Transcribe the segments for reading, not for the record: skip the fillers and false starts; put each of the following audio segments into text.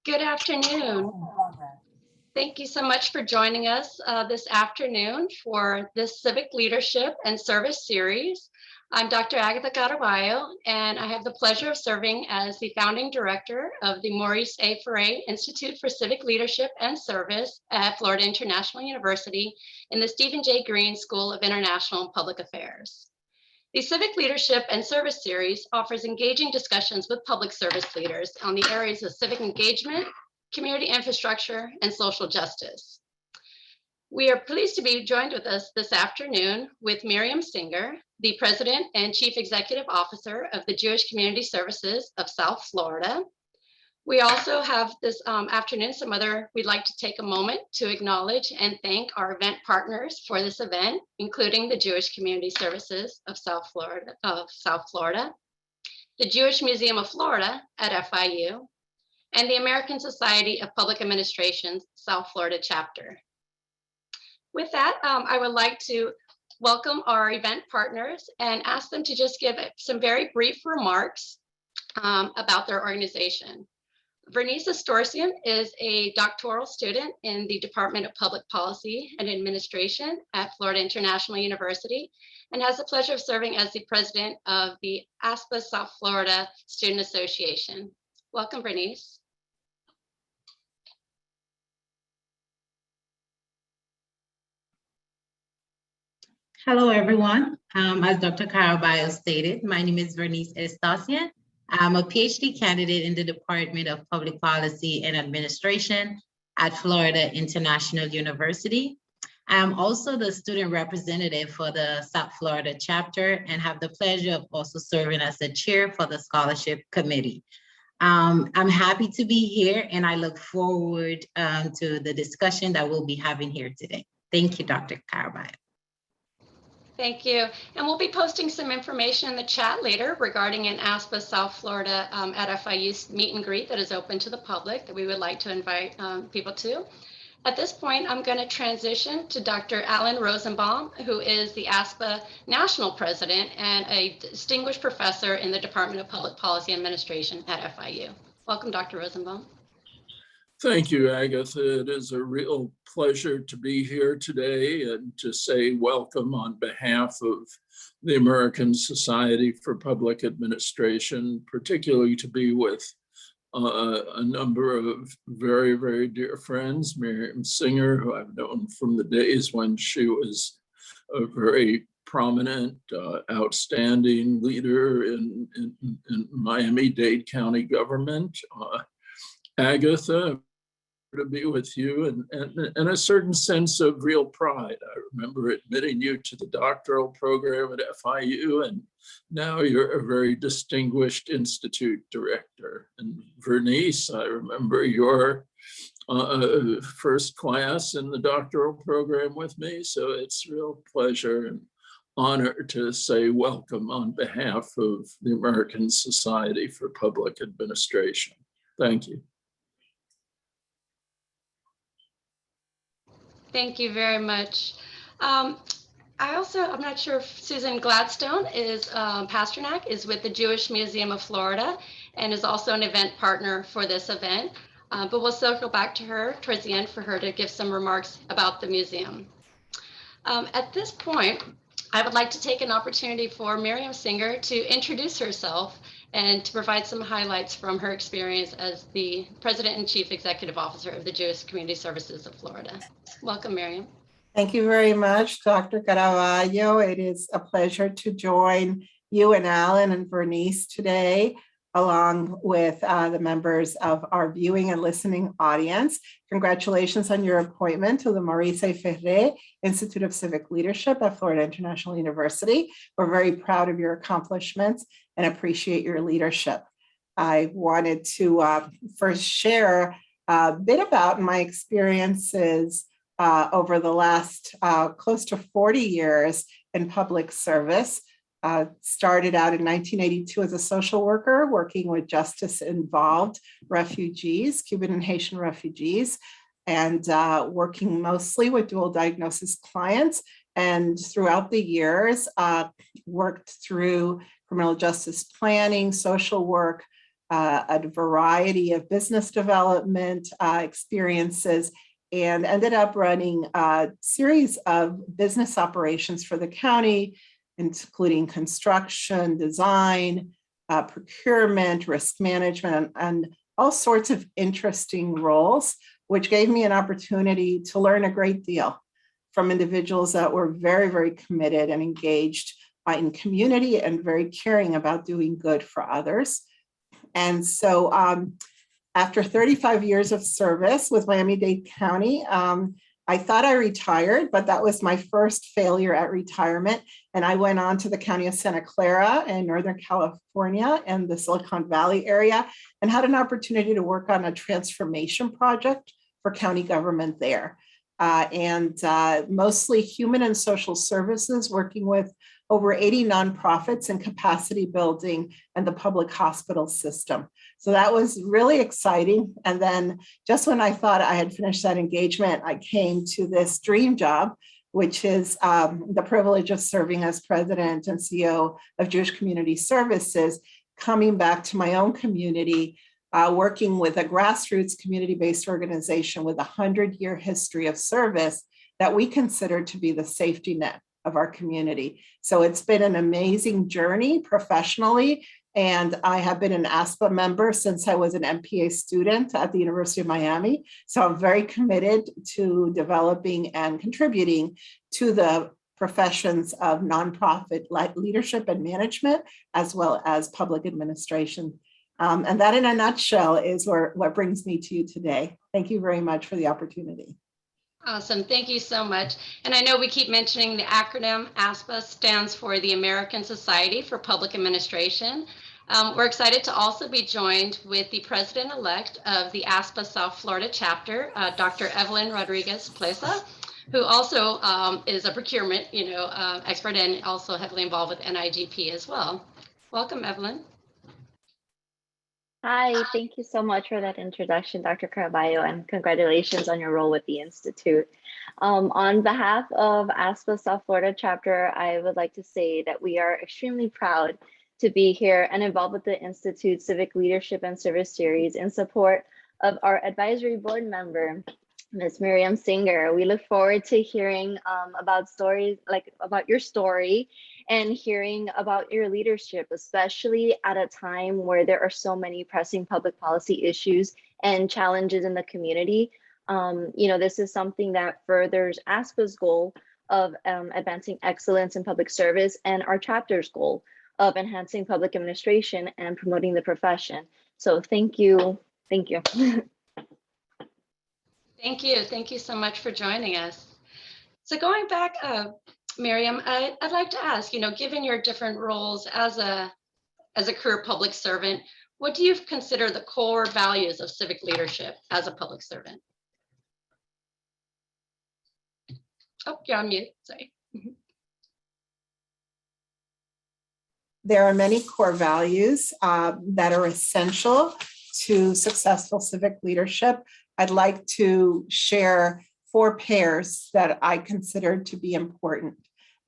Good afternoon. Thank you so much for joining us this afternoon for this Civic Leadership and Service Series. I'm Dr. Agatha Caraballo, and I have the pleasure of serving as the founding director of the Maurice A. Ferré Institute for Civic Leadership and Service at Florida International University in the Stephen J. Green School of International and Public Affairs. The Civic Leadership and Service Series offers engaging discussions with public service leaders on the areas of civic engagement, community infrastructure, and social justice. We are pleased to be joined with us this afternoon with Miriam Singer, the President and Chief Executive Officer of the Jewish Community Services of South Florida. We also have this afternoon we'd like to take a moment to acknowledge and thank our event partners for this event, including the Jewish Community Services of South Florida, the Jewish Museum of Florida at FIU, and the American Society of Public Administration's South Florida chapter. With that, I would like to welcome our event partners and ask them to just give some very brief remarks about their organization. Vernice Astorcian is a doctoral student in the Department of Public Policy and Administration at Florida International University and has the pleasure of serving as the president of the ASPA South Florida Student Association. Welcome, Vernice. Hello, everyone. As Dr. Caraballo stated, my name is Vernice Astorcian. I'm a PhD candidate in the Department of Public Policy and Administration at Florida International University. I'm also the student representative for the South Florida chapter and have the pleasure of also serving as the chair for the scholarship committee. I'm happy to be here and I look forward to the discussion that we'll be having here today. Thank you, Dr. Caraballo. Thank you. And we'll be posting some information in the chat later regarding an ASPA South Florida at FIU meet and greet that is open to the public that we would like to invite people to. At this point, I'm going to transition to Dr. Alan Rosenbaum, who is the ASPA National President and a distinguished professor in the Department of Public Policy Administration at FIU. Welcome, Dr. Rosenbaum. Thank you, Agatha. It is a real pleasure to be here today and to say welcome on behalf of the American Society for Public Administration, particularly to be with a number of very, very dear friends, Miriam Singer, who I've known from the days when she was a very prominent, outstanding leader in Miami-Dade County government. Agatha, to be with you and a certain sense of real pride. I remember admitting you to the doctoral program at FIU, and now you're a very distinguished institute director. And Vernice, I remember your first class in the doctoral program with me, so it's a real pleasure and honor to say welcome on behalf of the American Society for Public Administration. Thank you. Thank you very much. I'm not sure if Susan Gladstone Pasternak is with the Jewish Museum of Florida and is also an event partner for this event, but we'll circle back to her towards the end for her to give some remarks about the museum. At this point, I would like to take an opportunity for Miriam Singer to introduce herself and to provide some highlights from her experience as the President and Chief Executive Officer of the Jewish Community Services of Florida. Welcome, Miriam. Thank you very much, Dr. Caraballo. It is a pleasure to join you and Alan and Vernice today, along with the members of our viewing and listening audience. Congratulations on your appointment to the Maurice A. Ferré Institute of Civic Leadership at Florida International University. We're very proud of your accomplishments and appreciate your leadership. I wanted to first share a bit about my experiences over the last close to 40 years in public service. Started out in 1982 as a social worker working with justice-involved refugees, Cuban and Haitian refugees, and working mostly with dual diagnosis clients. And throughout the years, worked through criminal justice planning, social work, a variety of business development experiences, and ended up running a series of business operations for the county, including construction, design, procurement, risk management, and all sorts of interesting roles, which gave me an opportunity to learn a great deal from individuals that were very, very committed and engaged in community and very caring about doing good for others. And so after 35 years of service with Miami-Dade County, I thought I retired, but that was my first failure at retirement. And I went on to the County of Santa Clara in Northern California and the Silicon Valley area, and had an opportunity to work on a transformation project for county government there. Mostly human and social services, working with over 80 nonprofits in capacity building and the public hospital system. So that was really exciting. And then just when I thought I had finished that engagement, I came to this dream job, which is the privilege of serving as president and CEO of Jewish Community Services, coming back to my own community, working with a grassroots community-based organization with a 100-year history of service that we consider to be the safety net of our community. So it's been an amazing journey professionally. And I have been an ASPA member since I was an MPA student at the University of Miami. So I'm very committed to developing and contributing to the professions of nonprofit leadership and management, as well as public administration. And that in a nutshell is what brings me to you today. Thank you very much for the opportunity. Awesome. Thank you so much. And I know we keep mentioning the acronym ASPA stands for the American Society for Public Administration. We're excited to also be joined with the president-elect of the ASPA South Florida chapter, Dr. Evelyn Rodriguez-Plesa, who also is a procurement expert and also heavily involved with NIGP as well. Welcome, Evelyn. Hi, thank you so much for that introduction, Dr. Caraballo, and congratulations on your role with the Institute. On behalf of ASPA South Florida chapter, I would like to say that we are extremely proud to be here and involved with the Institute's Civic Leadership and Service Series in support of our advisory board member, Ms. Miriam Singer. We look forward to hearing about your story and hearing about your leadership, especially at a time where there are so many pressing public policy issues and challenges in the community. This is something that furthers ASPA's goal of advancing excellence in public service and our chapter's goal of enhancing public administration and promoting the profession. So thank you. Thank you. Thank you. Thank you so much for joining us. So going back, Miriam, I'd like to ask, given your different roles as a career public servant, what do you consider the core values of civic leadership as a public servant? Oh, you're on mute, sorry. There are many core values that are essential to successful civic leadership. I'd like to share 4 pairs that I consider to be important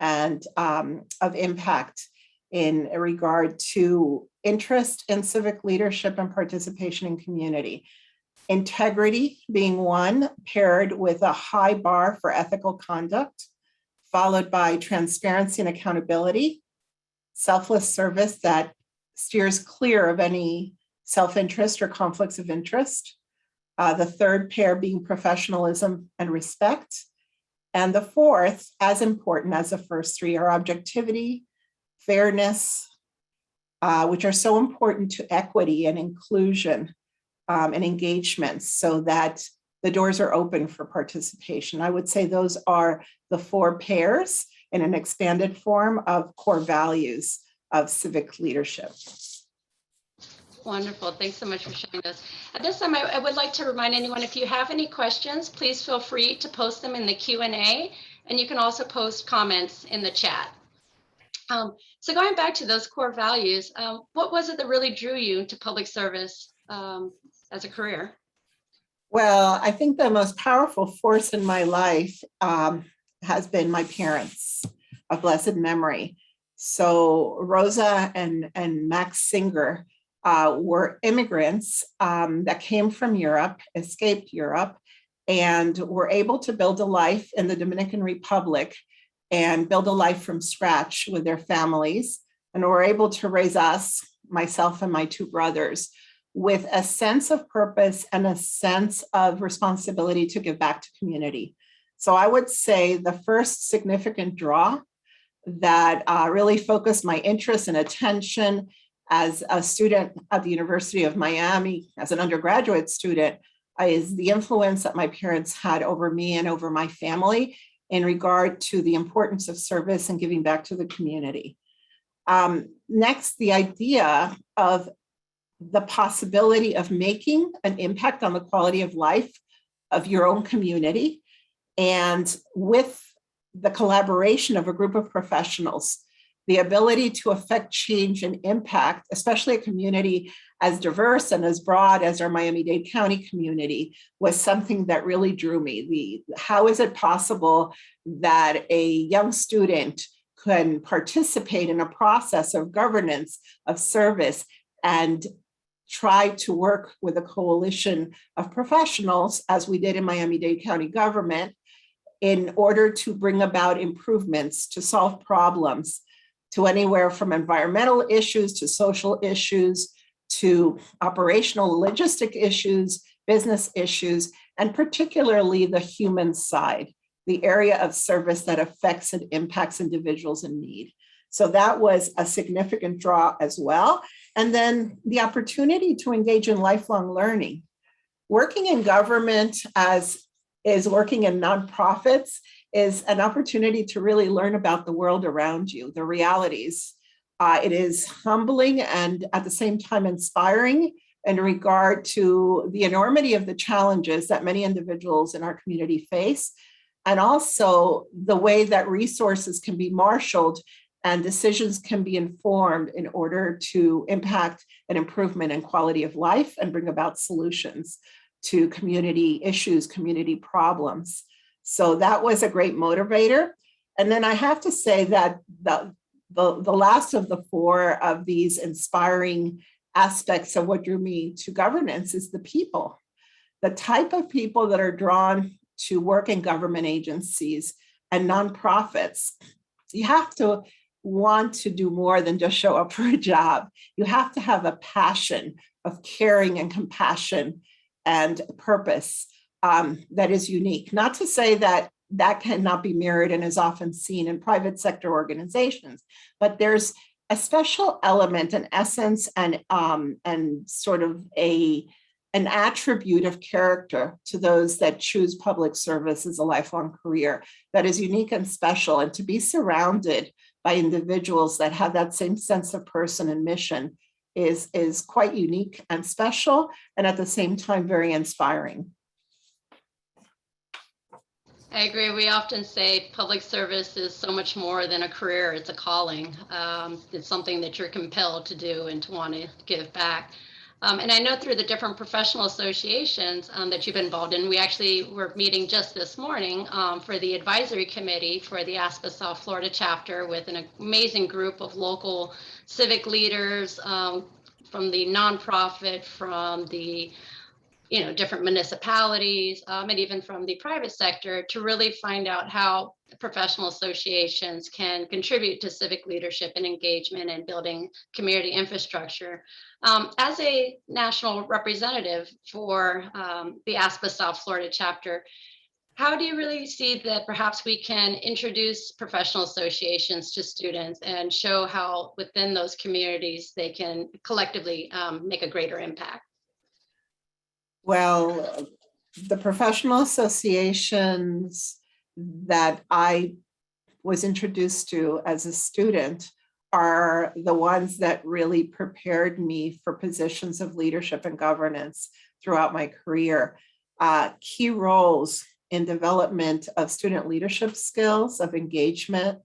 and of impact in regard to interest in civic leadership and participation in community. Integrity being one, paired with a high bar for ethical conduct, followed by transparency and accountability, selfless service that steers clear of any self-interest or conflicts of interest. The third pair being professionalism and respect. And the fourth, as important as the first 3, are objectivity, fairness, which are so important to equity and inclusion and engagement, so that the doors are open for participation. I would say those are the 4 pairs in an expanded form of core values of civic leadership. Wonderful. Thanks so much for sharing this. At this time, I would like to remind anyone, if you have any questions, please feel free to post them in the Q&A, and you can also post comments in the chat. So going back to those core values, what was it that really drew you to public service as a career? Well, I think the most powerful force in my life has been my parents of blessed memory. So Rosa and Max Singer were immigrants that came from Europe, escaped Europe, and were able to build a life in the Dominican Republic and build a life from scratch with their families, and were able to raise us, myself and my two brothers, with a sense of purpose and a sense of responsibility to give back to community. So I would say the first significant draw that really focused my interest and attention as a student at the University of Miami, as an undergraduate student, is the influence that my parents had over me and over my family in regard to the importance of service and giving back to the community. Next, the idea of the possibility of making an impact on the quality of life of your own community, and with the collaboration of a group of professionals, the ability to affect change and impact, especially a community as diverse and as broad as our Miami-Dade County community, was something that really drew me. How is it possible that a young student can participate in a process of governance, of service, and try to work with a coalition of professionals, as we did in Miami-Dade County government, in order to bring about improvements, to solve problems, to anywhere from environmental issues to social issues, to operational logistic issues, business issues, and particularly the human side, the area of service that affects and impacts individuals in need. So that was a significant draw as well. And then the opportunity to engage in lifelong learning. Working in government, as is working in nonprofits, is an opportunity to really learn about the world around you, the realities. It is humbling and at the same time inspiring in regard to the enormity of the challenges that many individuals in our community face, and also the way that resources can be marshaled and decisions can be informed in order to impact an improvement in quality of life and bring about solutions to community issues, community problems. So that was a great motivator. And then I have to say that the last of the four of these inspiring aspects of what drew me to governance is the people. The type of people that are drawn to work in government agencies and nonprofits. You have to want to do more than just show up for a job. You have to have a passion of caring and compassion and purpose that is unique. Not to say that that cannot be mirrored and is often seen in private sector organizations, but there's a special element, an essence, and sort of an attribute of character to those that choose public service as a lifelong career that is unique and special. And to be surrounded by individuals that have that same sense of person and mission is quite unique and special, and at the same time, very inspiring. I agree. We often say public service is so much more than a career. It's a calling. It's something that you're compelled to do and to want to give back. And I know through the different professional associations that you've been involved in, we actually were meeting just this morning for the advisory committee for the ASPA South Florida chapter with an amazing group of local civic leaders from the nonprofit, from the different municipalities, and even from the private sector, to really find out how professional associations can contribute to civic leadership and engagement and building community infrastructure. As a national representative for the ASPA South Florida chapter, how do you really see that perhaps we can introduce professional associations to students and show how within those communities they can collectively make a greater impact? Well, the professional associations that I was introduced to as a student are the ones that really prepared me for positions of leadership and governance throughout my career. Key roles in development of student leadership skills, of engagement,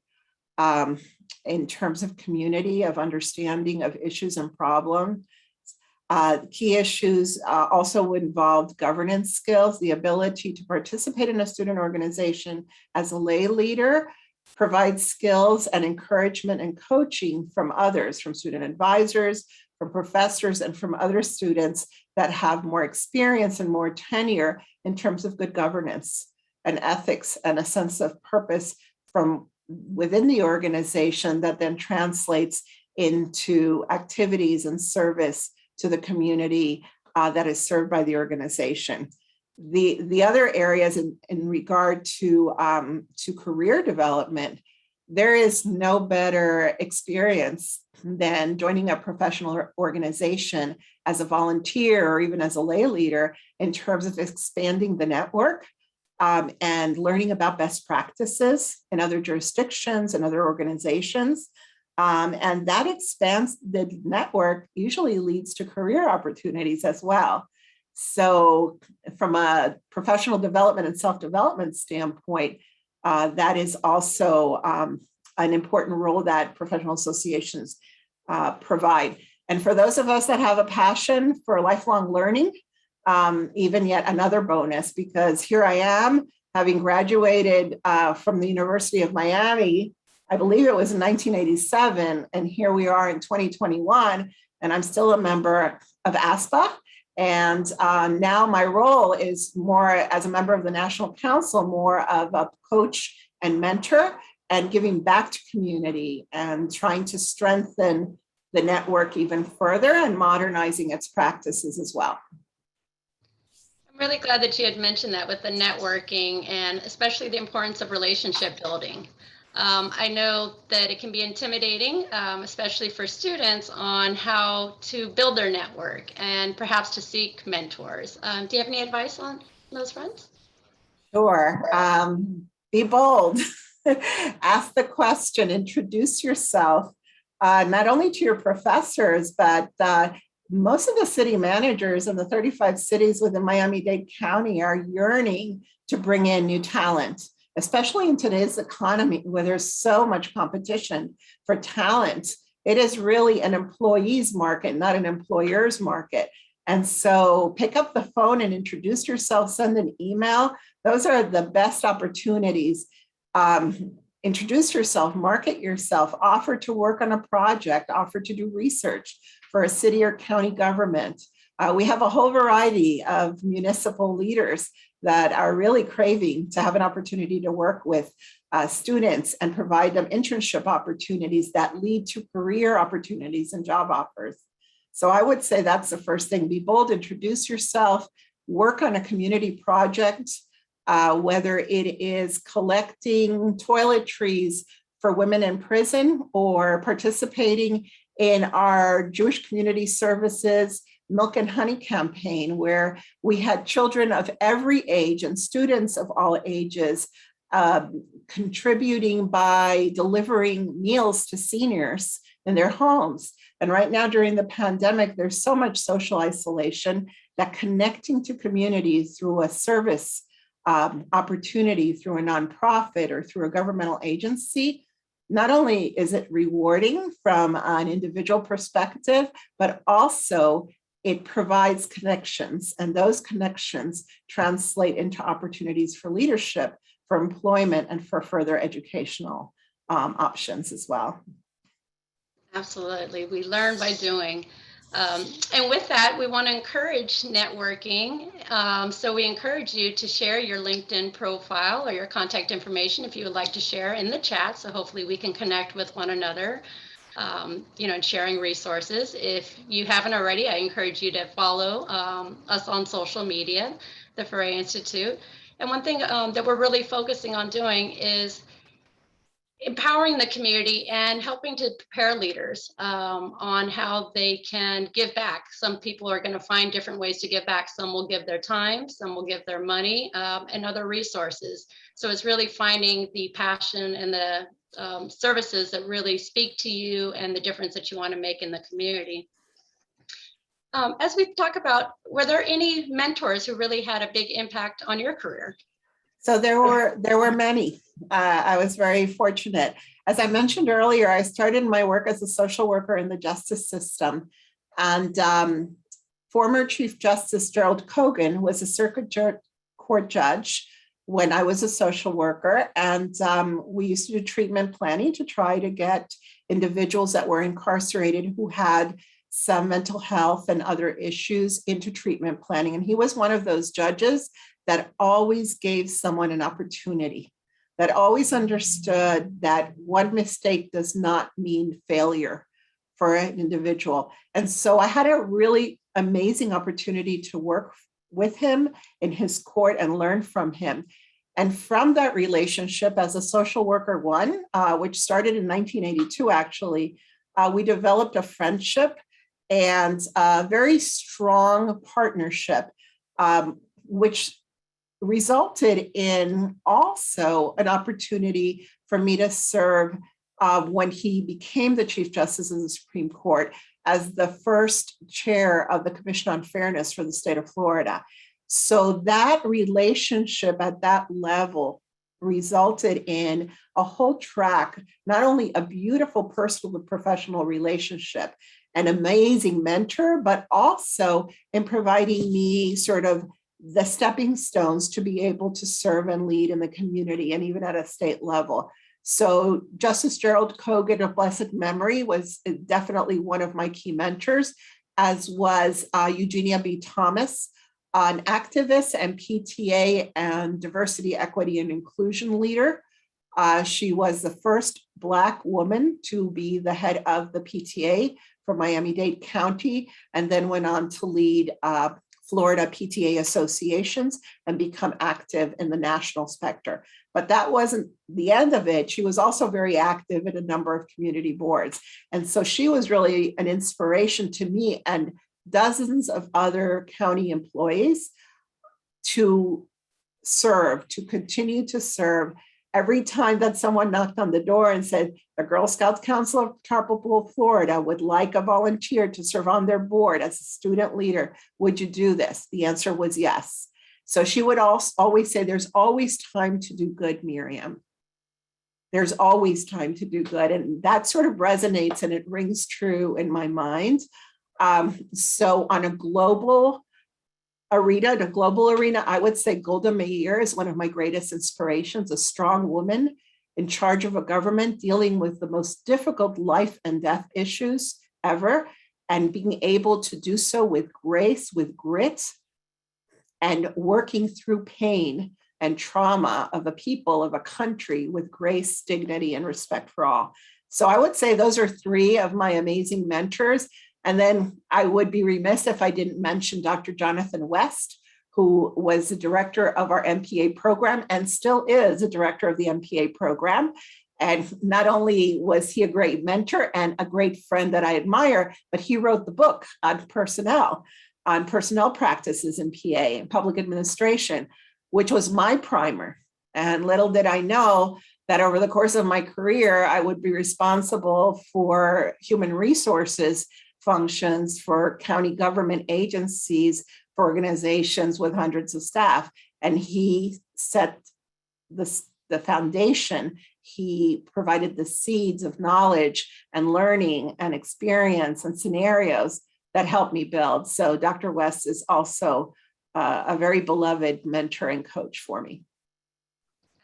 in terms of community, of understanding of issues and problems. Key issues also involved governance skills, the ability to participate in a student organization as a lay leader, provide skills and encouragement and coaching from others, from student advisors, from professors and from other students that have more experience and more tenure in terms of good governance and ethics and a sense of purpose from within the organization that then translates into activities and service to the community that is served by the organization. The other areas in regard to career development, there is no better experience than joining a professional organization as a volunteer or even as a lay leader in terms of expanding the network and learning about best practices in other jurisdictions and other organizations. And that expands the network, usually leads to career opportunities as well. So from a professional development and self-development standpoint, that is also an important role that professional associations provide. And for those of us that have a passion for lifelong learning, even yet another bonus, because here I am, having graduated from the University of Miami, I believe it was in 1987, and here we are in 2021, and I'm still a member of ASPA. And now my role is more as a member of the National Council, more of a coach and mentor and giving back to community and trying to strengthen the network even further and modernizing its practices as well. I'm really glad that you had mentioned that with the networking and especially the importance of relationship building. I know that it can be intimidating, especially for students, on how to build their network and perhaps to seek mentors. Do you have any advice on those fronts? Sure. Be bold. Ask the question, introduce yourself, not only to your professors, but most of the city managers in the 35 cities within Miami-Dade County are yearning to bring in new talent, especially in today's economy where there's so much competition for talent. It is really an employee's market, not an employer's market. And so pick up the phone and introduce yourself, send an email. Those are the best opportunities. Introduce yourself, market yourself, offer to work on a project, offer to do research for a city or county government. We have a whole variety of municipal leaders that are really craving to have an opportunity to work with students and provide them internship opportunities that lead to career opportunities and job offers. So I would say that's the first thing. Be bold, introduce yourself, work on a community project, whether it is collecting toiletries for women in prison or participating in our Jewish Community Services Milk and Honey campaign, where we had children of every age and students of all ages contributing by delivering meals to seniors in their homes. And right now during the pandemic, there's so much social isolation that connecting to communities through a service opportunity, through a nonprofit or through a governmental agency, not only is it rewarding from an individual perspective, but also it provides connections, and those connections translate into opportunities for leadership, for employment, and for further educational options as well. Absolutely. We learn by doing. And with that, we want to encourage networking. So we encourage you to share your LinkedIn profile or your contact information if you would like to share in the chat. So hopefully we can connect with one another, and sharing resources. If you haven't already, I encourage you to follow us on social media, the Ferré Institute. And one thing that we're really focusing on doing is empowering the community and helping to prepare leaders on how they can give back. Some people are going to find different ways to give back. Some will give their time, some will give their money, and other resources. So it's really finding the passion and the services that really speak to you and the difference that you want to make in the community. As we talk about, were there any mentors who really had a big impact on your career? So there were many. I was very fortunate. As I mentioned earlier, I started my work as a social worker in the justice system. And former Chief Justice Gerald Kogan was a circuit court judge when I was a social worker. And we used to do treatment planning to try to get individuals that were incarcerated who had some mental health and other issues into treatment planning. And he was one of those judges that always gave someone an opportunity, that always understood that one mistake does not mean failure for an individual. And so I had a really amazing opportunity to work with him in his court and learn from him. And from that relationship as a social worker one, which started in 1982, actually, we developed a friendship and a very strong partnership, which resulted in also an opportunity for me to serve when he became the Chief Justice of the Supreme Court as the first chair of the Commission on Fairness for the state of Florida. So that relationship at that level resulted in a whole track, not only a beautiful personal and professional relationship, an amazing mentor, but also in providing me sort of the stepping stones to be able to serve and lead in the community and even at a state level. So Justice Gerald Kogan of blessed memory was definitely one of my key mentors, as was Eugenia B. Thomas, an activist and PTA and diversity, equity, and inclusion leader. She was the first Black woman to be the head of the PTA for Miami-Dade County, and then went on to lead Florida PTA associations and become active in the national spectrum. But that wasn't the end of it. She was also very active in a number of community boards. And so she was really an inspiration to me and dozens of other county employees to serve, to continue to serve. Every time that someone knocked on the door and said, the Girl Scouts Council of Tropical Florida would like a volunteer to serve on their board as a student leader, would you do this? The answer was yes. So she would always say, there's always time to do good, Miriam. There's always time to do good. And that sort of resonates and it rings true in my mind. So on a global arena, I would say Golda Meir is one of my greatest inspirations, a strong woman in charge of a government dealing with the most difficult life and death issues ever, and being able to do so with grace, with grit, and working through pain and trauma of a people, of a country with grace, dignity, and respect for all. So I would say those are three of my amazing mentors. And then I would be remiss if I didn't mention Dr. Jonathan West, who was the director of our MPA program and still is a director of the MPA program. And not only was he a great mentor and a great friend that I admire, but he wrote the book on personnel practices in PA and public administration, which was my primer. And little did I know that over the course of my career, I would be responsible for human resources functions for county government agencies, for organizations with hundreds of staff. And he set the foundation. He provided the seeds of knowledge and learning and experience and scenarios that helped me build. So Dr. West is also a very beloved mentor and coach for me.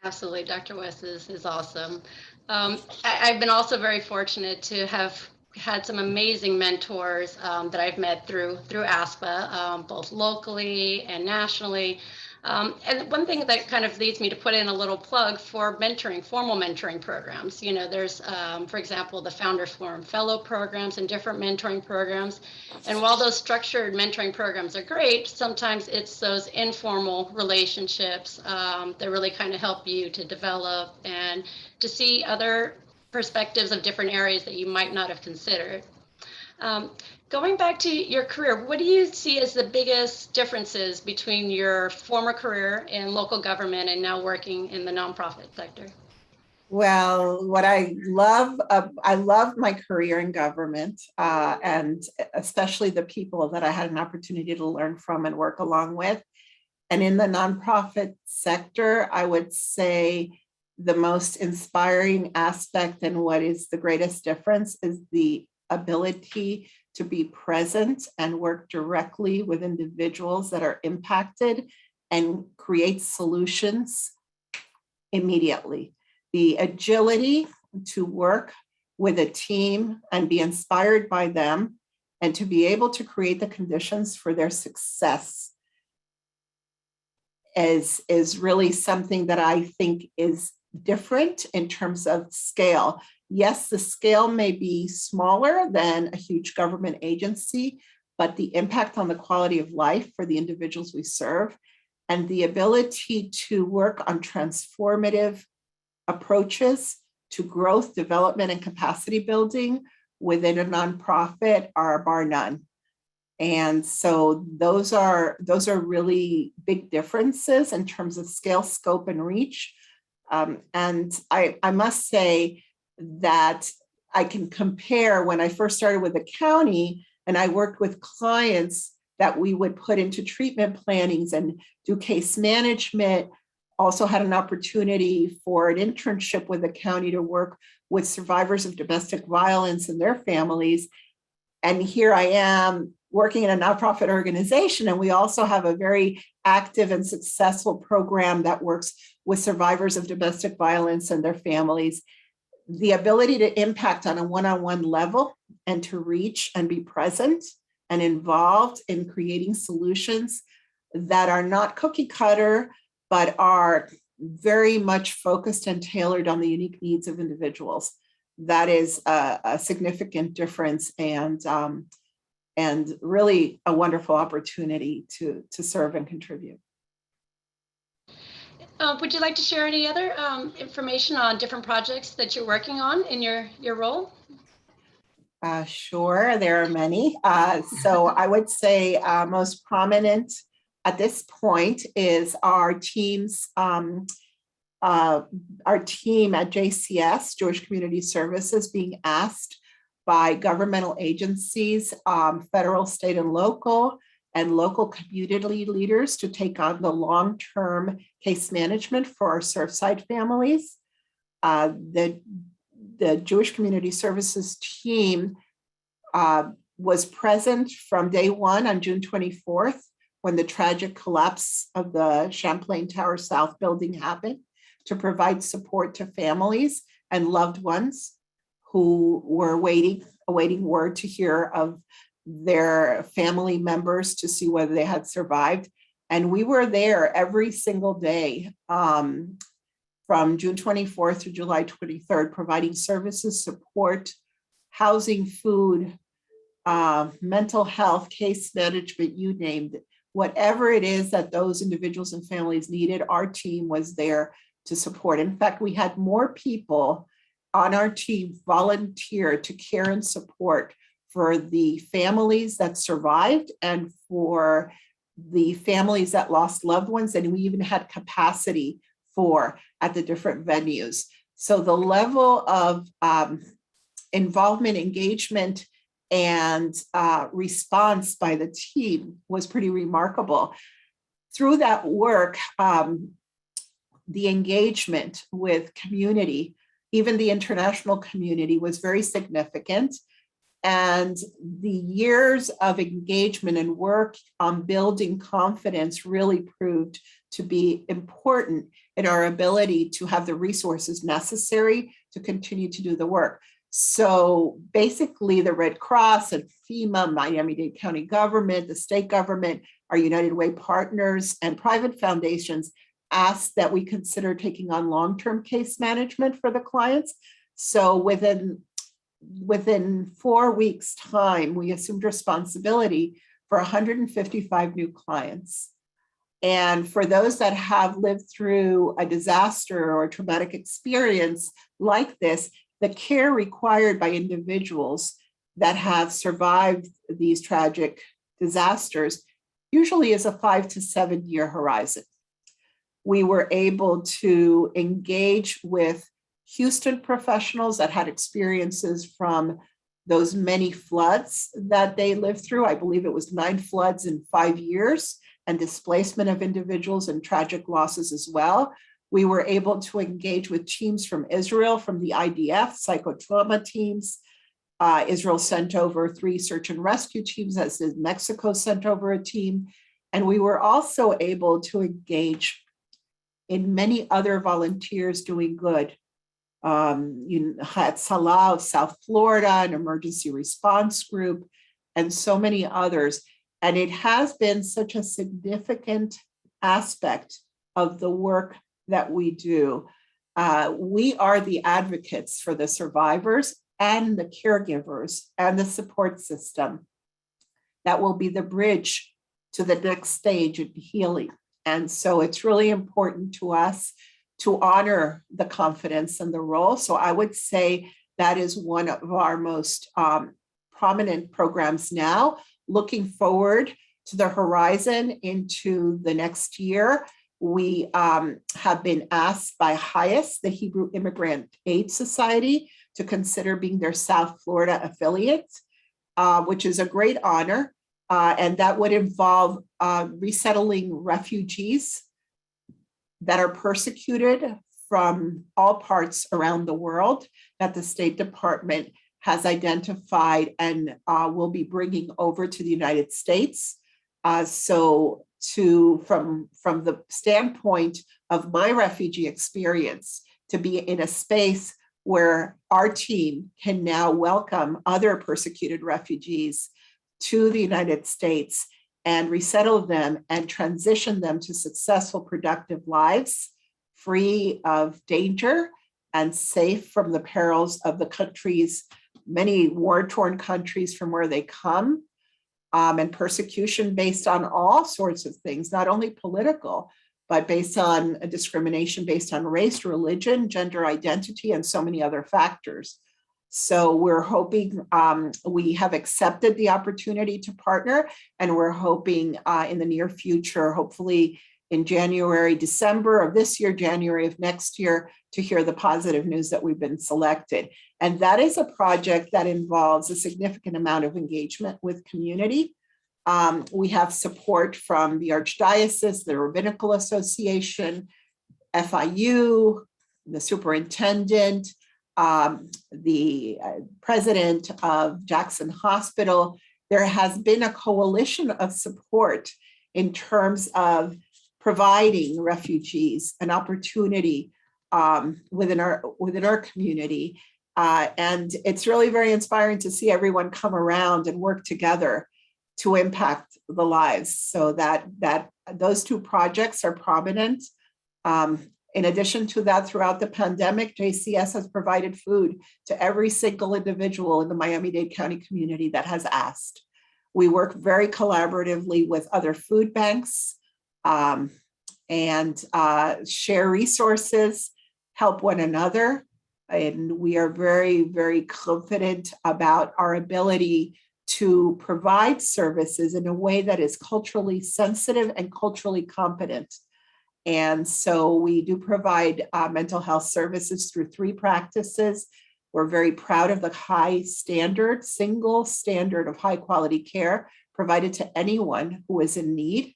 Absolutely, Dr. West is awesome. I've been also very fortunate to have had some amazing mentors that I've met through ASPA, both locally and nationally. And one thing that kind of leads me to put in a little plug for mentoring, formal mentoring programs. You know, there's, for example, the Founders Forum Fellow programs and different mentoring programs. And while those structured mentoring programs are great, sometimes it's those informal relationships that really kind of help you to develop and to see other perspectives of different areas that you might not have considered. Going back to your career, what do you see as the biggest differences between your former career in local government and now working in the nonprofit sector? Well, what I love my career in government, and especially the people that I had an opportunity to learn from and work along with. And in the nonprofit sector, I would say the most inspiring aspect and what is the greatest difference is the ability to be present and work directly with individuals that are impacted and create solutions immediately. The agility to work with a team and be inspired by them and to be able to create the conditions for their success is really something that I think is different in terms of scale. Yes, the scale may be smaller than a huge government agency, but the impact on the quality of life for the individuals we serve and the ability to work on transformative approaches to growth, development, and capacity building within a nonprofit are bar none. And so those are really big differences in terms of scale, scope, and reach. And I must say that I can compare when I first started with the county and I worked with clients that we would put into treatment plannings and do case management. Also had an opportunity for an internship with the county to work with survivors of domestic violence and their families. And here I am working in a nonprofit organization, and we also have a very active and successful program that works with survivors of domestic violence and their families. The ability to impact on a one-on-one level and to reach and be present and involved in creating solutions that are not cookie cutter, but are very much focused and tailored on the unique needs of individuals. That is a significant difference and really a wonderful opportunity to serve and contribute. Would you like to share any other information on different projects that you're working on in your role? Sure, there are many. So I would say most prominent at this point is our teams, our team at JCS, Jewish Community Services, being asked by governmental agencies, federal, state, and local community leaders to take on the long-term case management for our Surfside families. The Jewish Community Services team was present from day one on June 24th, when the tragic collapse of the Champlain Tower South building happened, to provide support to families and loved ones who were awaiting word to hear of their family members to see whether they had survived. And we were there every single day from June 24th through July 23rd, providing services, support, housing, food, mental health, case management, you named it. Whatever it is that those individuals and families needed, our team was there to support. In fact, we had more people on our team volunteer to care and support for the families that survived and for the families that lost loved ones. And we even had capacity for at the different venues. So the level of involvement, engagement, and response by the team was pretty remarkable. Through that work, the engagement with community, even the international community, was very significant. And the years of engagement and work on building confidence really proved to be important in our ability to have the resources necessary to continue to do the work. So basically the Red Cross and FEMA, Miami-Dade County government, the state government, our United Way partners, and private foundations asked that we consider taking on long-term case management for the clients. So within 4 weeks' time, we assumed responsibility for 155 new clients. And for those that have lived through a disaster or a traumatic experience like this, the care required by individuals that have survived these tragic disasters usually is a 5 to 7 year horizon. We were able to engage with Houston professionals that had experiences from those many floods that they lived through. I believe it was 9 floods in 5 years, and displacement of individuals and tragic losses as well. We were able to engage with teams from Israel, from the IDF, psychotrauma teams. Israel sent over 3 search and rescue teams, as did Mexico sent over a team. And we were also able to engage in many other volunteers doing good. You had Salah of South Florida, an emergency response group, and so many others. And it has been such a significant aspect of the work that we do. We are the advocates for the survivors and the caregivers and the support system that will be the bridge to the next stage of healing. And so it's really important to us to honor the confidence and the role. So I would say that is one of our most prominent programs now. Looking forward to the horizon into the next year, we have been asked by HIAS, the Hebrew Immigrant Aid Society, to consider being their South Florida affiliate, which is a great honor. And that would involve resettling refugees that are persecuted from all parts around the world that the State Department has identified and will be bringing over to the United States. So from the standpoint of my refugee experience, to be in a space where our team can now welcome other persecuted refugees to the United States and resettle them and transition them to successful, productive lives, free of danger and safe from the perils of the countries, many war-torn countries from where they come, and persecution based on all sorts of things, not only political, but based on a discrimination based on race, religion, gender identity, and so many other factors. So we're hoping, we have accepted the opportunity to partner, and we're hoping in the near future, hopefully in January, December of this year, January of next year, to hear the positive news that we've been selected. And that is a project that involves a significant amount of engagement with community. We have support from the Archdiocese, the Rabbinical Association, FIU, the superintendent, the president of Jackson Hospital. There has been a coalition of support in terms of providing refugees an opportunity within our community. And it's really very inspiring to see everyone come around and work together to impact the lives. So that those two projects are prominent. In addition to that, throughout the pandemic, JCS has provided food to every single individual in the Miami-Dade County community that has asked. We work very collaboratively with other food banks and share resources, help one another. And we are very, very confident about our ability to provide services in a way that is culturally sensitive and culturally competent. And so we do provide mental health services through 3 practices. We're very proud of the high standard, single standard of high quality care provided to anyone who is in need,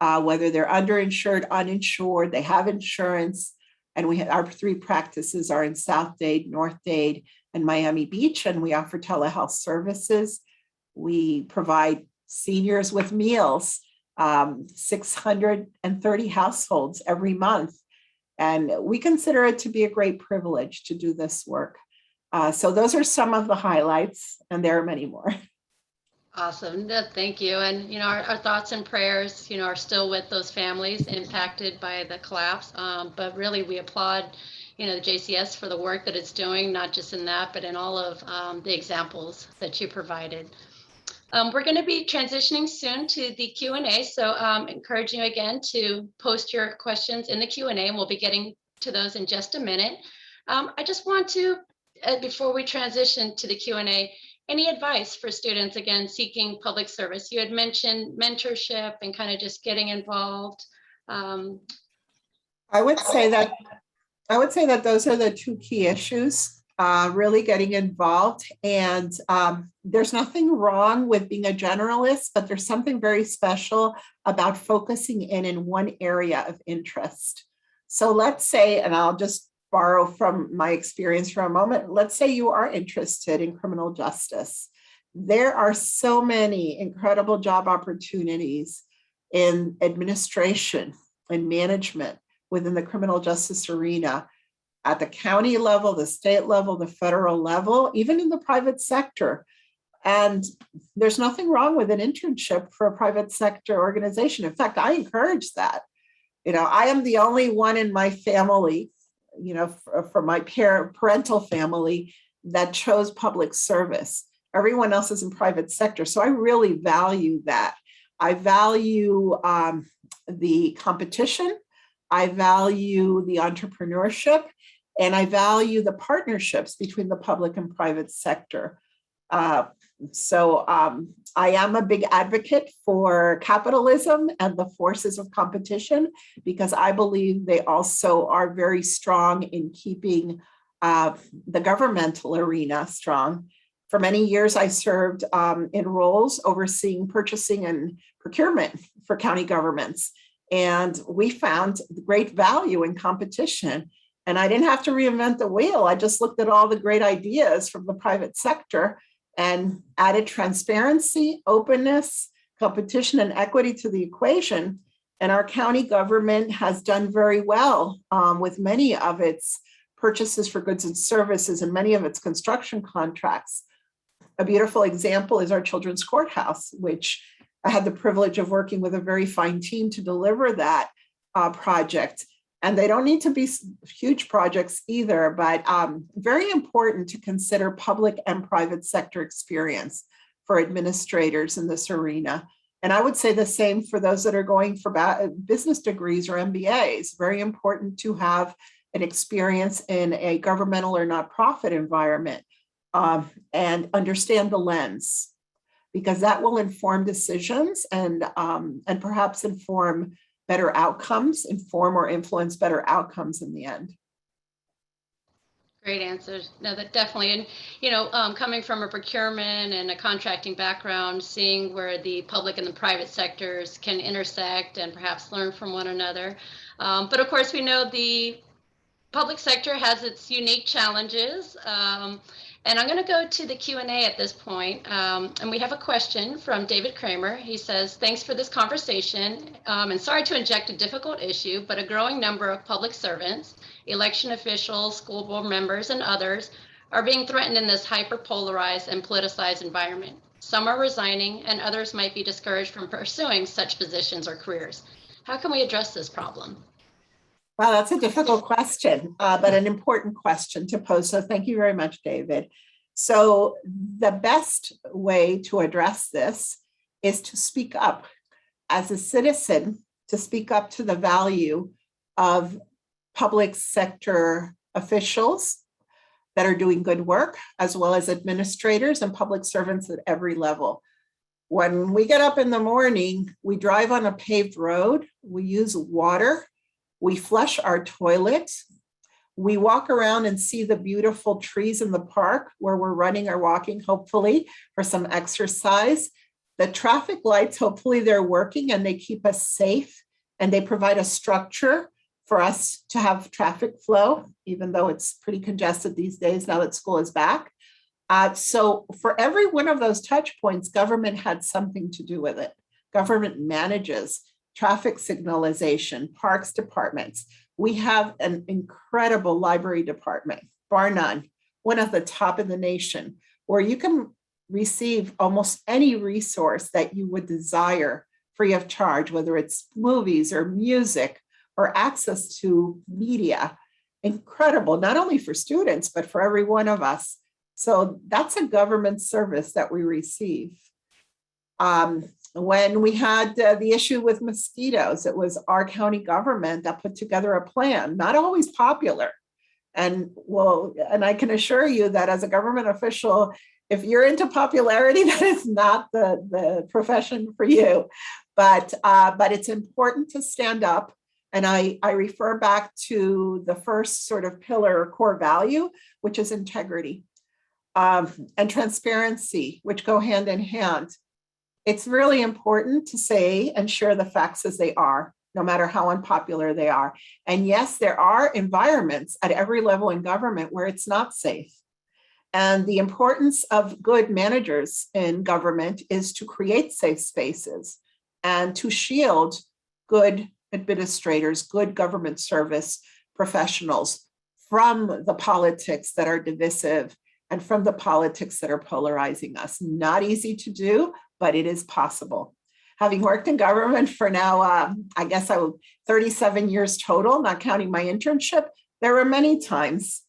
whether they're underinsured, uninsured, they have insurance. And our 3 practices are in South Dade, North Dade, and Miami Beach, and we offer telehealth services. We provide seniors with meals, 630 households every month. And we consider it to be a great privilege to do this work. So those are some of the highlights, and there are many more. Awesome. Thank you. And, our thoughts and prayers, are still with those families impacted by the collapse. But really, we applaud, the JCS for the work that it's doing, not just in that, but in all of the examples that you provided. We're going to be transitioning soon to the Q&A, so encouraging you again to post your questions in the Q&A, and we'll be getting to those in just a minute. I just want to, before we transition to the Q&A, any advice for students, again, seeking public service? You had mentioned mentorship and kind of just getting involved. I would say that those are the 2 key issues. Really getting involved. And there's nothing wrong with being a generalist, but there's something very special about focusing in one area of interest. So let's say, and I'll just borrow from my experience for a moment, let's say you are interested in criminal justice. There are so many incredible job opportunities in administration and management within the criminal justice arena, at the county level, the state level, the federal level, even in the private sector. And there's nothing wrong with an internship for a private sector organization. In fact, I encourage that. I am the only one in my family, for my parental family, that chose public service. Everyone else is in private sector. So I really value that. I value the competition. I value the entrepreneurship, and I value the partnerships between the public and private sector. So I am a big advocate for capitalism and the forces of competition, because I believe they also are very strong in keeping the governmental arena strong. For many years, I served in roles overseeing purchasing and procurement for county governments. And we found great value in competition. And I didn't have to reinvent the wheel. I just looked at all the great ideas from the private sector and added transparency, openness, competition, and equity to the equation. And our county government has done very well with many of its purchases for goods and services and many of its construction contracts. A beautiful example is our children's courthouse, which I had the privilege of working with a very fine team to deliver that project. And they don't need to be huge projects either, but very important to consider public and private sector experience for administrators in this arena. And I would say the same for those that are going for business degrees or MBAs. Very important to have an experience in a governmental or nonprofit environment and understand the lens, because that will inform decisions and perhaps inform better outcomes, inform or influence better outcomes in the end. Great answers. No, that definitely. And, coming from a procurement and a contracting background, seeing where the public and the private sectors can intersect and perhaps learn from one another. But of course, we know the public sector has its unique challenges. And I'm going to go to the Q&A at this point. And we have a question from David Kramer. He says, thanks for this conversation. And sorry to inject a difficult issue, but a growing number of public servants, election officials, school board members, and others are being threatened in this hyper-polarized and politicized environment. Some are resigning, and others might be discouraged from pursuing such positions or careers. How can we address this problem? Well, that's a difficult question, but an important question to pose. So thank you very much, David. So the best way to address this is to speak up as a citizen, to speak up to the value of public sector officials that are doing good work, as well as administrators and public servants at every level. When we get up in the morning, we drive on a paved road, we use water, we flush our toilet, we walk around and see the beautiful trees in the park where we're running or walking, hopefully, for some exercise. The traffic lights, hopefully they're working and they keep us safe and they provide a structure for us to have traffic flow, even though it's pretty congested these days now that school is back. So for every one of those touch points, government had something to do with it. Government manages traffic signalization, parks departments. We have an incredible library department, bar none, one of the top in the nation, where you can receive almost any resource that you would desire free of charge, whether it's movies or music or access to media. Incredible, not only for students, but for every one of us. So that's a government service that we receive. When we had the issue with mosquitoes, it was our county government that put together a plan, not always popular. And I can assure you that as a government official, if you're into popularity, that is not the profession for you. But it's important to stand up. And I refer back to the first sort of pillar or core value, which is integrity and transparency, which go hand in hand. It's really important to say and share the facts as they are, no matter how unpopular they are. And yes, there are environments at every level in government where it's not safe. And the importance of good managers in government is to create safe spaces and to shield good administrators, good government service professionals from the politics that are divisive and from the politics that are polarizing us. Not easy to do, but it is possible. Having worked in government for now, I guess 37 years total, not counting my internship, there were many times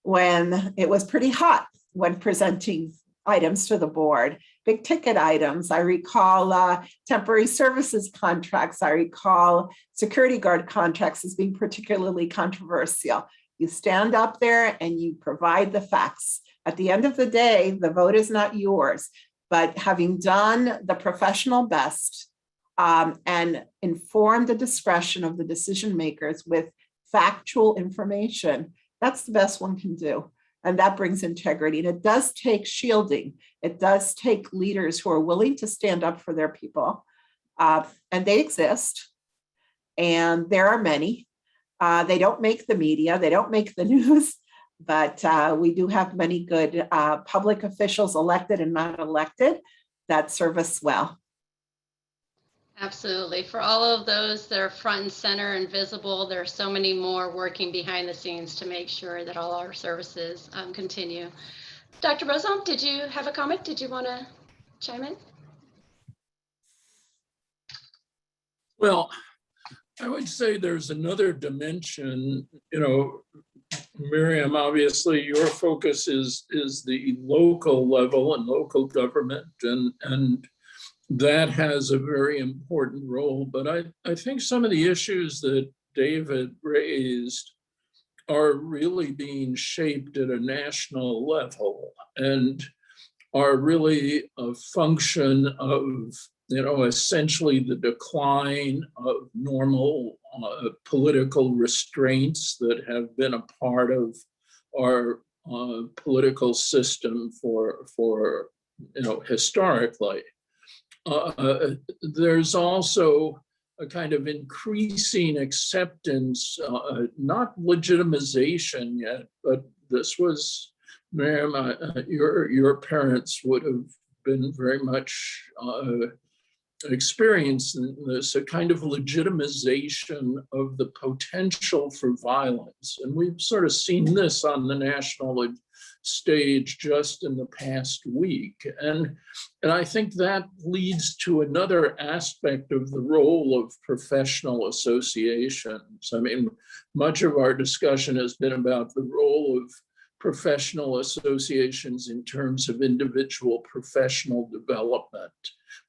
when it was pretty hot when presenting items to the board, big ticket items. I recall temporary services contracts. I recall security guard contracts as being particularly controversial. You stand up there and you provide the facts. At the end of the day, the vote is not yours, but having done the professional best and informed the discretion of the decision makers with factual information, that's the best one can do. And that brings integrity. And it does take shielding. It does take leaders who are willing to stand up for their people. And they exist. And there are many. They don't make the media. They don't make the news. But we do have many good public officials, elected and not elected, that serve us well. Absolutely. For all of those that are front and center and visible, there are so many more working behind the scenes to make sure that all our services continue. Dr. Rosenbaum, did you have a comment? Did you want to chime in? Well, I would say there's another dimension, you know, Miriam, obviously your focus is the local level and local government, and that has a very important role. But I think some of the issues that David raised are really being shaped at a national level and are really a function of, you know, essentially the decline of normal political restraints that have been a part of our political system for you know, historically. There's also a kind of increasing acceptance, not legitimization yet, but this was, Miriam, your parents would have been very much experienced in this, a kind of legitimization of the potential for violence. And we've sort of seen this on the national stage just in the past week. And I think that leads to another aspect of the role of professional associations. I mean, much of our discussion has been about the role of professional associations in terms of individual professional development.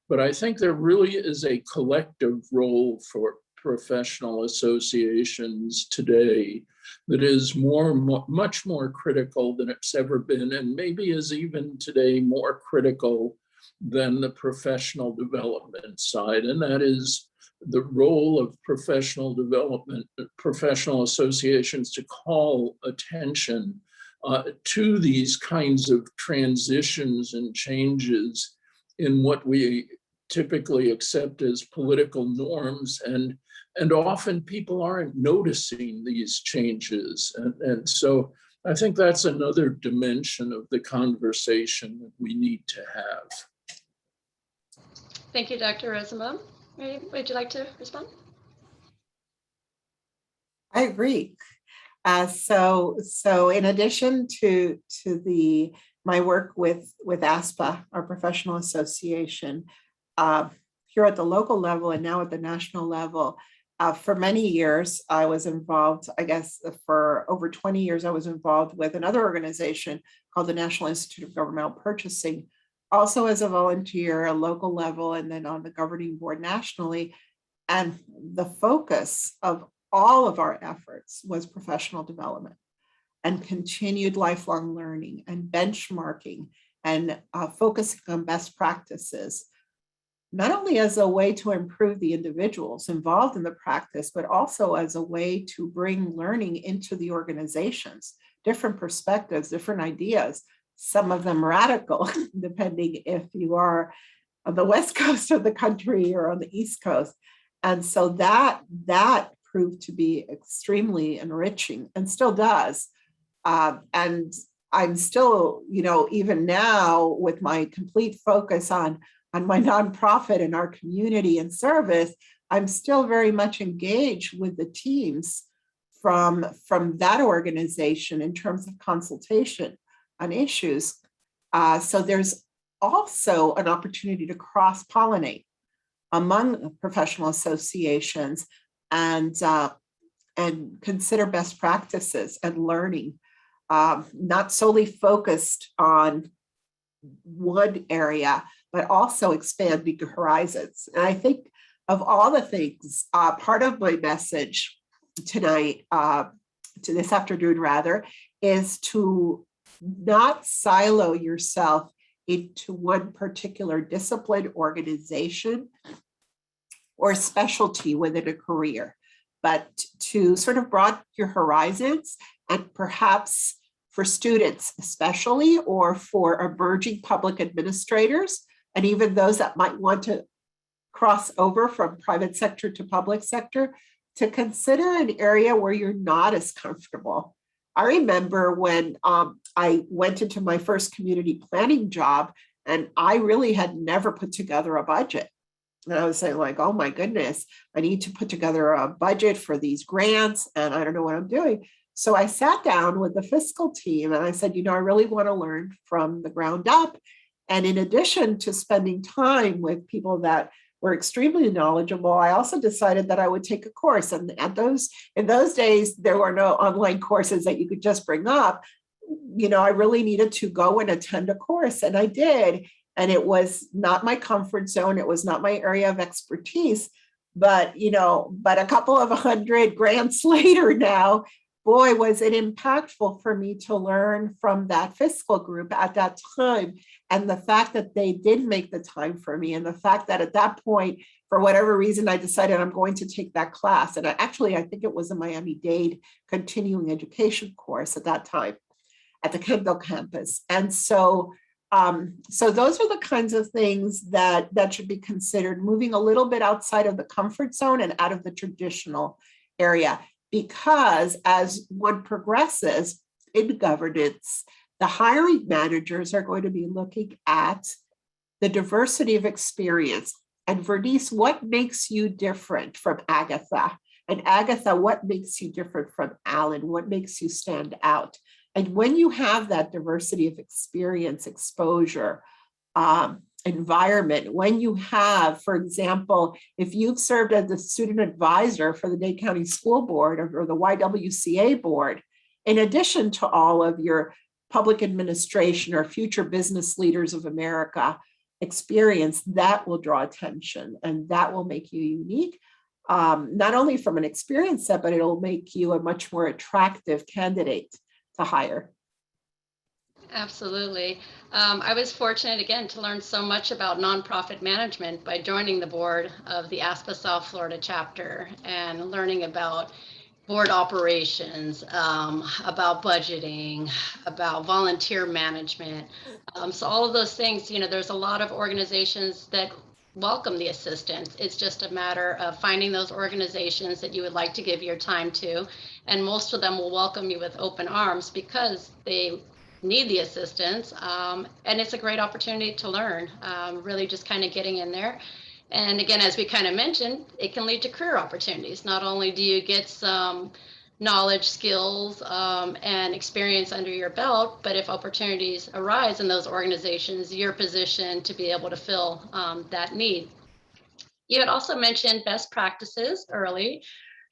But I think there really is a collective role for professional associations today that is much more critical than it's ever been, and maybe is even today more critical than the professional development side. And that is the role of professional development, professional associations to call attention to these kinds of transitions and changes in what we typically accept as political norms, and often people aren't noticing these changes. And so I think that's another dimension of the conversation that we need to have. Thank you, Dr. Rosenbaum. Would you like to respond? I agree. So in addition to my work with ASPA, our professional association, here at the local level and now at the national level, for many years, I was involved, I guess for over 20 years, I was involved with another organization called the National Institute of Governmental Purchasing, also as a volunteer, a local level, and then on the governing board nationally. And the focus of all of our efforts was professional development and continued lifelong learning and benchmarking and focusing on best practices, not only as a way to improve the individuals involved in the practice, but also as a way to bring learning into the organizations, different perspectives, different ideas, some of them radical, depending if you are on the West Coast of the country or on the East Coast. And so that proved to be extremely enriching and still does. And I'm still, you know, even now with my complete focus on my nonprofit and our community and service, I'm still very much engaged with the teams from that organization in terms of consultation. on issues. So there's also an opportunity to cross-pollinate among professional associations and consider best practices and learning, not solely focused on one area, but also expand bigger horizons. And I think of all the things, part of my message tonight, to this afternoon rather, is to not silo yourself into one particular discipline, organization, or specialty within a career, but to sort of broaden your horizons, and perhaps for students especially, or for emerging public administrators, and even those that might want to cross over from private sector to public sector, to consider an area where you're not as comfortable. I remember when I went into my first community planning job, and I really had never put together a budget. And I was saying like, oh my goodness, I need to put together a budget for these grants, and I don't know what I'm doing. So I sat down with the fiscal team and I said, I really want to learn from the ground up. And in addition to spending time with people that were extremely knowledgeable, I also decided that I would take a course. And in those days, there were no online courses that you could just bring up. I really needed to go and attend a course, and I did. And it was not my comfort zone. It was not my area of expertise. But a couple of 100 grants later now, boy, was it impactful for me to learn from that fiscal group at that time. And the fact that they did make the time for me, and the fact that at that point, for whatever reason, I decided I'm going to take that class. And I think it was a Miami-Dade continuing education course at that time at the Kendall campus. And so those are the kinds of things that should be considered, moving a little bit outside of the comfort zone and out of the traditional area. Because as one progresses in governance, the hiring managers are going to be looking at the diversity of experience. And Vernice, what makes you different from Agatha? And Agatha, what makes you different from Alan? What makes you stand out? And when you have that diversity of experience, exposure, environment, when you have, for example, if you've served as a student advisor for the Dade County School Board or the YWCA board, in addition to all of your public administration or future business leaders of America experience, that will draw attention and that will make you unique, not only from an experience set, but it'll make you a much more attractive candidate to hire. Absolutely. I was fortunate again to learn so much about nonprofit management by joining the board of the ASPA South Florida chapter and learning about board operations, about budgeting, about volunteer management. So all of those things, there's a lot of organizations that welcome the assistance. It's just a matter of finding those organizations that you would like to give your time to. And most of them will welcome you with open arms because they need the assistance. And it's a great opportunity to learn, really just kind of getting in there. And again, as we kind of mentioned, it can lead to career opportunities. Not only do you get some knowledge, skills, and experience under your belt, but if opportunities arise in those organizations, you're positioned to be able to fill that need. You had also mentioned best practices early.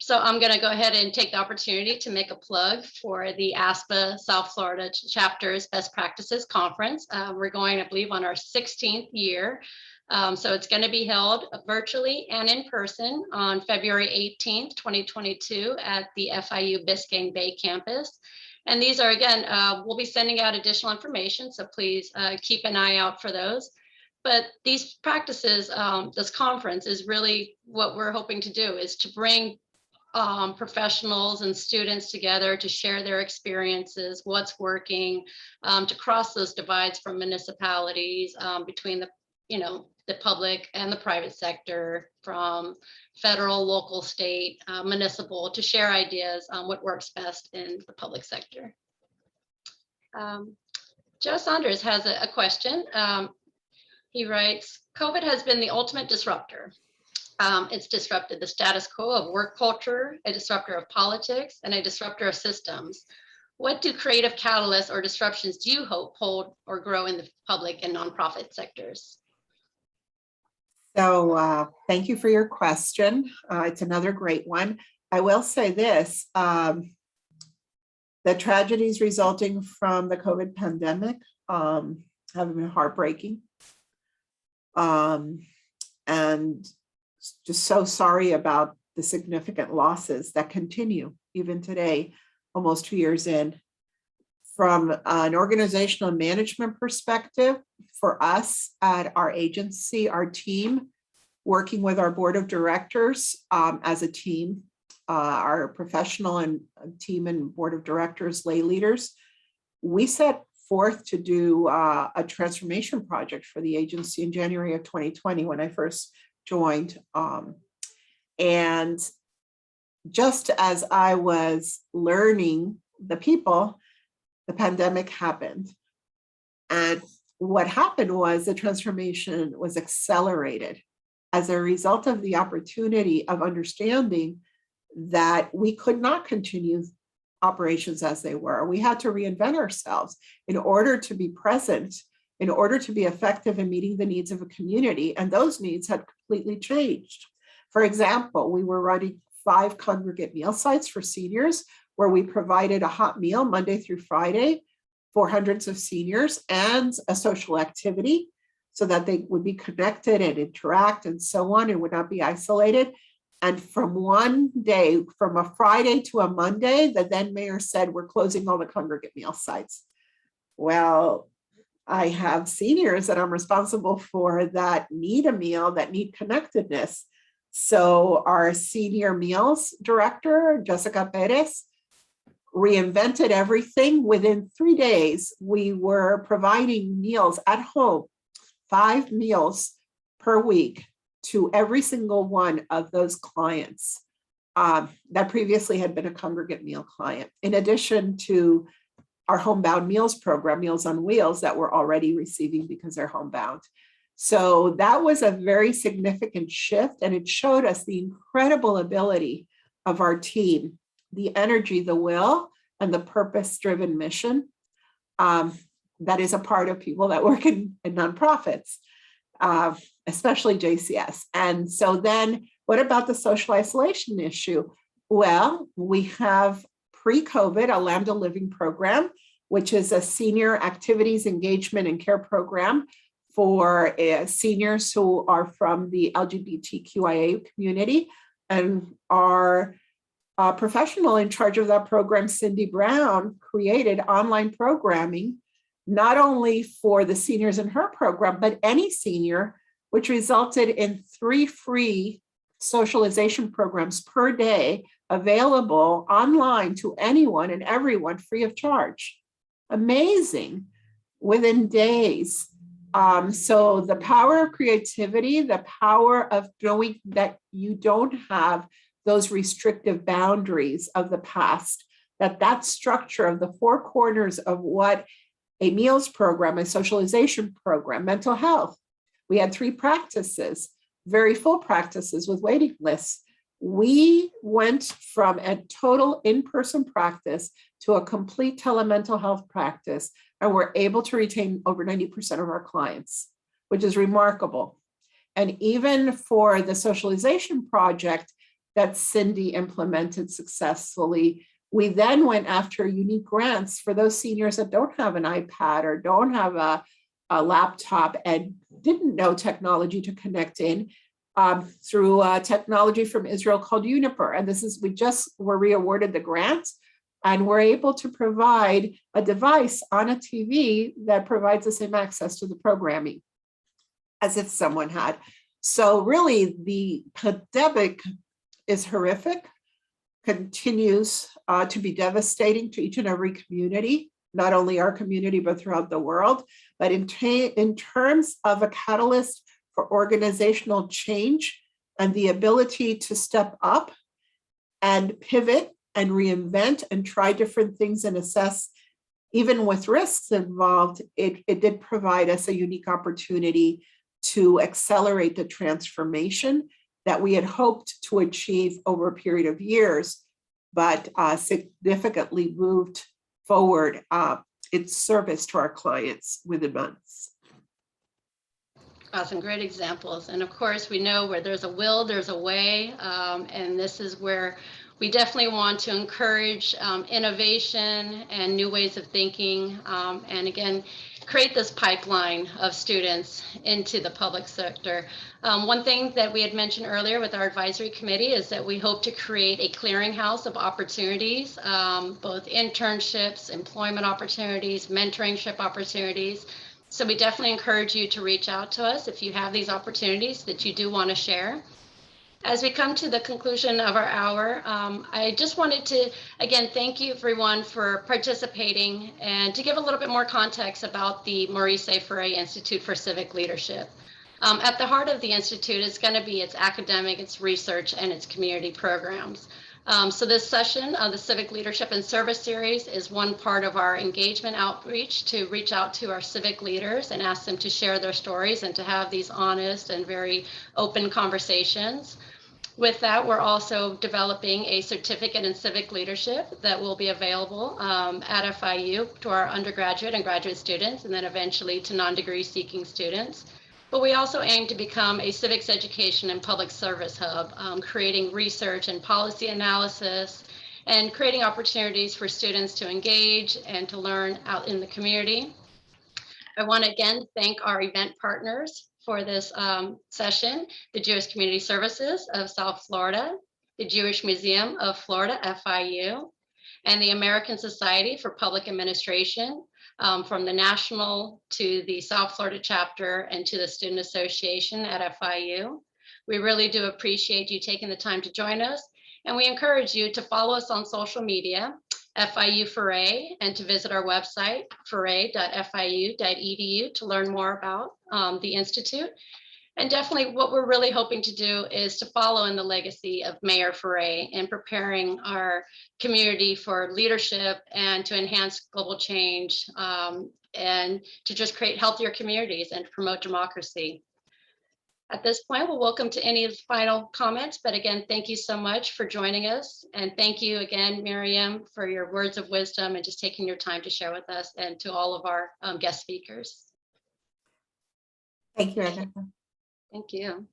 So I'm going to go ahead and take the opportunity to make a plug for the ASPA South Florida chapter's Best Practices Conference. We're going, I believe, on our 16th year. So it's going to be held virtually and in person on February 18th, 2022 at the FIU Biscayne Bay campus. And these are, again, we'll be sending out additional information, so please keep an eye out for those. But these practices, this conference is really what we're hoping to do, is to bring professionals and students together to share their experiences, what's working, to cross those divides from municipalities between the public and the private sector, from federal, local, state, municipal, to share ideas on what works best in the public sector. Joe Saunders has a question. He writes, COVID has been the ultimate disruptor. It's disrupted the status quo of work culture, a disruptor of politics, and a disruptor of systems. What do creative catalysts or disruptions do you hope hold or grow in the public and nonprofit sectors? So thank you for your question. It's another great one. I will say this, the tragedies resulting from the COVID pandemic have been heartbreaking. And just so sorry about the significant losses that continue even today, almost 2 years in. From an organizational management perspective, for us at our agency, our team, working with our board of directors as a team, our professional and team and board of directors, lay leaders, we set forth to do a transformation project for the agency in January of 2020 when I first joined. And just as I was learning the people, the pandemic happened. And what happened was the transformation was accelerated as a result of the opportunity of understanding that we could not continue operations as they were. We had to reinvent ourselves in order to be present, in order to be effective in meeting the needs of a community. And those needs had completely changed. For example, we were running 5 congregate meal sites for seniors, where we provided a hot meal Monday through Friday for hundreds of seniors and a social activity so that they would be connected and interact and so on and would not be isolated. And from one day, from a Friday to a Monday, the then mayor said, we're closing all the congregate meal sites. Well, I have seniors that I'm responsible for that need a meal, that need connectedness. So our senior meals director, Jessica Perez, reinvented everything. Within 3 days, we were providing meals at home, 5 meals per week to every single one of those clients that previously had been a congregate meal client, in addition to our homebound meals program, Meals on Wheels, that we're already receiving because they're homebound. So that was a very significant shift, and it showed us the incredible ability of our team, the energy, the will, and the purpose-driven mission that is a part of people that work in nonprofits, especially JCS. And so then what about the social isolation issue? Well, we have pre-COVID, a Lambda Living program, which is a senior activities, engagement, and care program for seniors who are from the LGBTQIA community. And our professional in charge of that program, Cindy Brown, created online programming, not only for the seniors in her program, but any senior, which resulted in 3 free socialization programs per day available online to anyone and everyone free of charge. Amazing, within days. So the power of creativity, the power of knowing that you don't have those restrictive boundaries of the past, that structure of the 4 corners of what a meals program, a socialization program, mental health. We had 3 practices, very full practices with waiting lists. We went from a total in-person practice to a complete telemental health practice, and we're able to retain over 90% of our clients, which is remarkable. And even for the socialization project that Cindy implemented successfully, we then went after unique grants for those seniors that don't have an iPad or don't have a laptop and didn't know technology to connect in, through technology from Israel called Uniper. And we just were re-awarded the grant, and we're able to provide a device on a TV that provides the same access to the programming as if someone had. So really the pandemic is horrific, continues to be devastating to each and every community, not only our community, but throughout the world. But in terms of a catalyst for organizational change and the ability to step up and pivot and reinvent and try different things and assess, even with risks involved, it did provide us a unique opportunity to accelerate the transformation that we had hoped to achieve over a period of years, but significantly moved forward its service to our clients within months. Awesome, great examples. And of course, we know where there's a will, there's a way. And this is where we definitely want to encourage innovation and new ways of thinking. And again, create this pipeline of students into the public sector. One thing that we had mentioned earlier with our advisory committee is that we hope to create a clearinghouse of opportunities, both internships, employment opportunities, mentorship opportunities. So we definitely encourage you to reach out to us if you have these opportunities that you do want to share. As we come to the conclusion of our hour, I just wanted to, again, thank you everyone for participating and to give a little bit more context about the Maurice A. Ferré Institute for Civic Leadership. At the heart of the Institute is going to be its academic, its research, and its community programs. So this session of the Civic Leadership and Service Series is one part of our engagement outreach to reach out to our civic leaders and ask them to share their stories and to have these honest and very open conversations. With that, we're also developing a certificate in civic leadership that will be available at FIU to our undergraduate and graduate students, and then eventually to non-degree seeking students. But we also aim to become a civics education and public service hub, creating research and policy analysis and creating opportunities for students to engage and to learn out in the community. I want to again thank our event partners for this session, the Jewish Community Services of South Florida, the Jewish Museum of Florida, FIU, and the American Society for Public Administration, from the national to the South Florida chapter and to the Student Association at FIU. We really do appreciate you taking the time to join us, and we encourage you to follow us on social media, FIU Ferré, and to visit our website, ferré.fiu.edu, to learn more about the Institute. And definitely what we're really hoping to do is to follow in the legacy of Mayor Ferré in preparing our community for leadership and to enhance global change and to just create healthier communities and promote democracy. At this point, we'll welcome to any final comments, but again, thank you so much for joining us. And thank you again, Miriam, for your words of wisdom and just taking your time to share with us, and to all of our guest speakers. Thank you, Agatha. Thank you.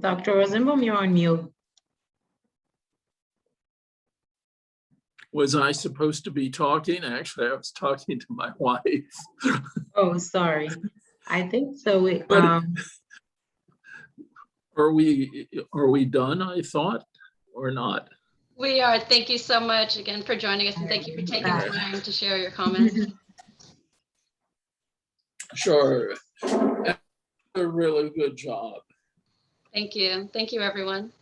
Dr. Rosenbaum, you're on mute. Was I supposed to be talking? Actually, I was talking to my wife. Oh, sorry. I think so. But are we done, I thought, or not? We are. Thank you so much again for joining us, and thank you for taking the time to share your comments. Sure. A really good job. Thank you. Thank you, everyone.